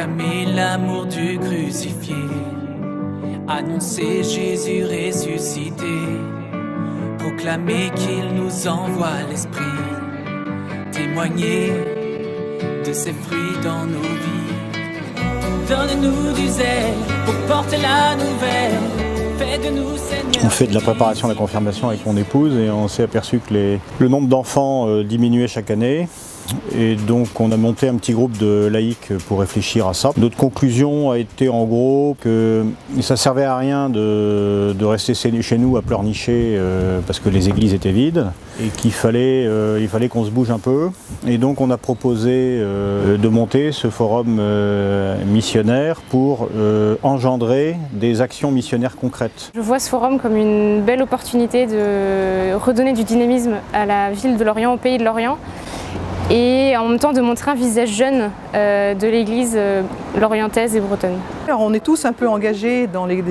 Proclamer l'amour du crucifié, annoncer Jésus ressuscité, proclamer qu'il nous envoie l'Esprit, témoigner de ses fruits dans nos vies. Donne-nous du zèle pour porter la nouvelle, fais de nous Seigneur. On fait de la préparation à la confirmation avec mon épouse et on s'est aperçu que le nombre d'enfants diminuait chaque année. Et donc on a monté un petit groupe de laïcs pour réfléchir à ça. Notre conclusion a été en gros que ça servait à rien de rester chez nous à pleurnicher parce que les églises étaient vides et qu'il fallait, qu'on se bouge un peu. Et donc on a proposé de monter ce forum missionnaire pour engendrer des actions missionnaires concrètes. Je vois ce forum comme une belle opportunité de redonner du dynamisme à la ville de Lorient, au pays de Lorient, et en même temps de montrer un visage jeune de l'église lorientaise et bretonne. Alors on est tous un peu engagés dans les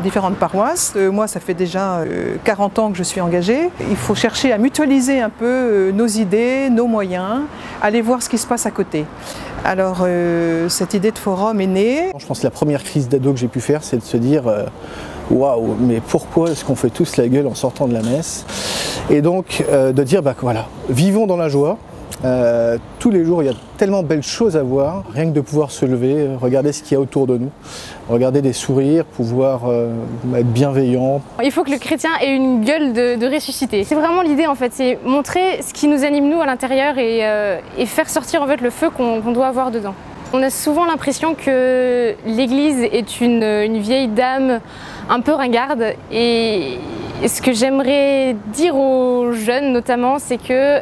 différentes paroisses. Moi ça fait déjà 40 ans que je suis engagée. Il faut chercher à mutualiser un peu nos idées, nos moyens, aller voir ce qui se passe à côté. Alors cette idée de forum est née. Je pense que la première crise d'ado que j'ai pu faire, c'est de se dire waouh, mais pourquoi est-ce qu'on fait tous la gueule en sortant de la messe? Et donc de dire bah voilà, vivons dans la joie. Tous les jours, il y a tellement de belles choses à voir, rien que de pouvoir se lever, regarder ce qu'il y a autour de nous, regarder des sourires, pouvoir être bienveillant. Il faut que le chrétien ait une gueule de ressuscité. C'est vraiment l'idée en fait, c'est montrer ce qui nous anime nous à l'intérieur et faire sortir en fait le feu qu'on doit avoir dedans. On a souvent l'impression que l'église est une vieille dame un peu ringarde et ce que j'aimerais dire aux jeunes notamment, c'est que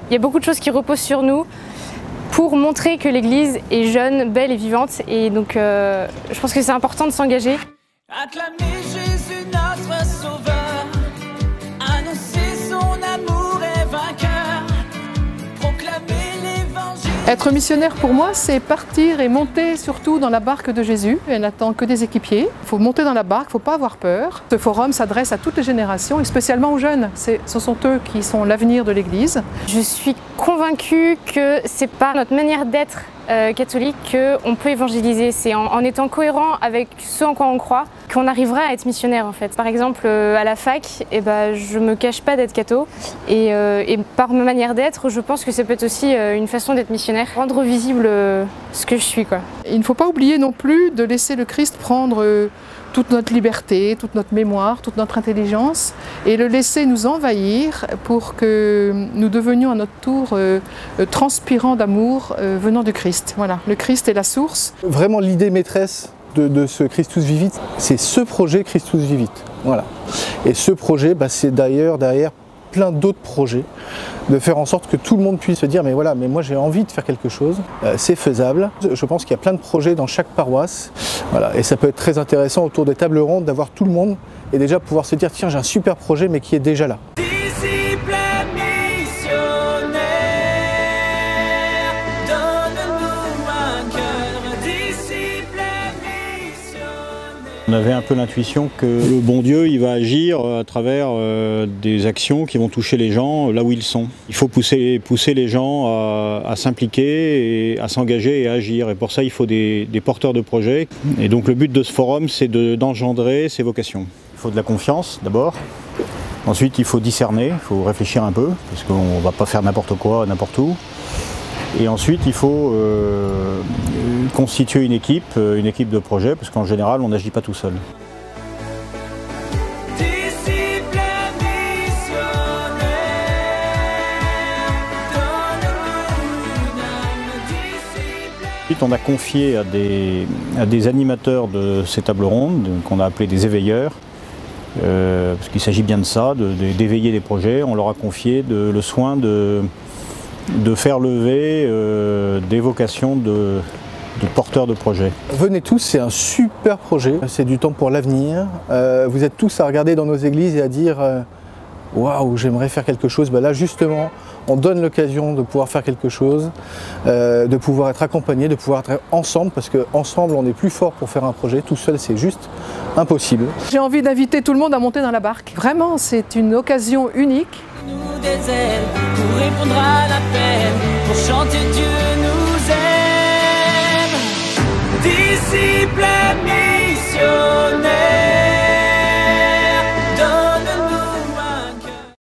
il y a beaucoup de choses qui reposent sur nous pour montrer que l'Église est jeune, belle et vivante. Et donc, je pense que c'est important de s'engager. Acclamer Jésus notre Sauveur, annoncer son amour et vainqueur, proclamer l'Évangile. Être missionnaire pour moi, c'est partir et monter surtout dans la barque de Jésus. Elle n'attend que des équipiers. Il faut monter dans la barque, il ne faut pas avoir peur. Ce forum s'adresse à toutes les générations et spécialement aux jeunes. Ce sont eux qui sont l'avenir de l'Église. Je suis convaincue que c'est par notre manière d'être catholique qu'on peut évangéliser. C'est en étant cohérent avec ce en quoi on croit qu'on arrivera à être missionnaire en fait. Par exemple à la fac, je me cache pas d'être catho et par ma manière d'être, je pense que ça peut être aussi une façon d'être missionnaire, rendre visible ce que je suis quoi. Il ne faut pas oublier non plus de laisser le Christ prendre toute notre liberté, toute notre mémoire, toute notre intelligence et le laisser nous envahir pour que nous devenions à notre tour transpirants d'amour venant du Christ. Voilà, le Christ est la source. Vraiment l'idée maîtresse de ce Christus Vivit, c'est ce projet Christus Vivit. Voilà. Et ce projet, c'est d'ailleurs derrière plein d'autres projets, de faire en sorte que tout le monde puisse se dire mais voilà, mais moi j'ai envie de faire quelque chose, c'est faisable. Je pense qu'il y a plein de projets dans chaque paroisse, voilà, et ça peut être très intéressant autour des tables rondes d'avoir tout le monde et déjà pouvoir se dire tiens j'ai un super projet mais qui est déjà là. Disciples missionnaires, donne-nous un cœur, disciples missionnaires. On avait un peu l'intuition que le bon Dieu il va agir à travers des actions qui vont toucher les gens là où ils sont. Il faut pousser les gens à s'impliquer, et à s'engager et à agir. Et pour ça il faut des porteurs de projets. Et donc le but de ce forum c'est d'engendrer ces vocations. Il faut de la confiance d'abord. Ensuite il faut discerner, il faut réfléchir un peu parce qu'on ne va pas faire n'importe quoi, n'importe où. Et ensuite, il faut constituer une équipe de projet, parce qu'en général, on n'agit pas tout seul. Ensuite, on a confié à des animateurs de ces tables rondes, qu'on a appelés des éveilleurs, parce qu'il s'agit bien de ça, d'éveiller des projets. On leur a confié le soin de faire lever des vocations de porteurs de projets. Venez tous, c'est un super projet, c'est du temps pour l'avenir. Vous êtes tous à regarder dans nos églises et à dire waouh, j'aimerais faire quelque chose. Là justement, on donne l'occasion de pouvoir faire quelque chose, de pouvoir être accompagné, de pouvoir être ensemble, parce qu'ensemble on est plus fort pour faire un projet, tout seul c'est juste impossible. J'ai envie d'inviter tout le monde à monter dans la barque. Vraiment, c'est une occasion unique. Nous des ailes pour répondre à l'appel, pour chanter Dieu nous aime. disciple missionnaire.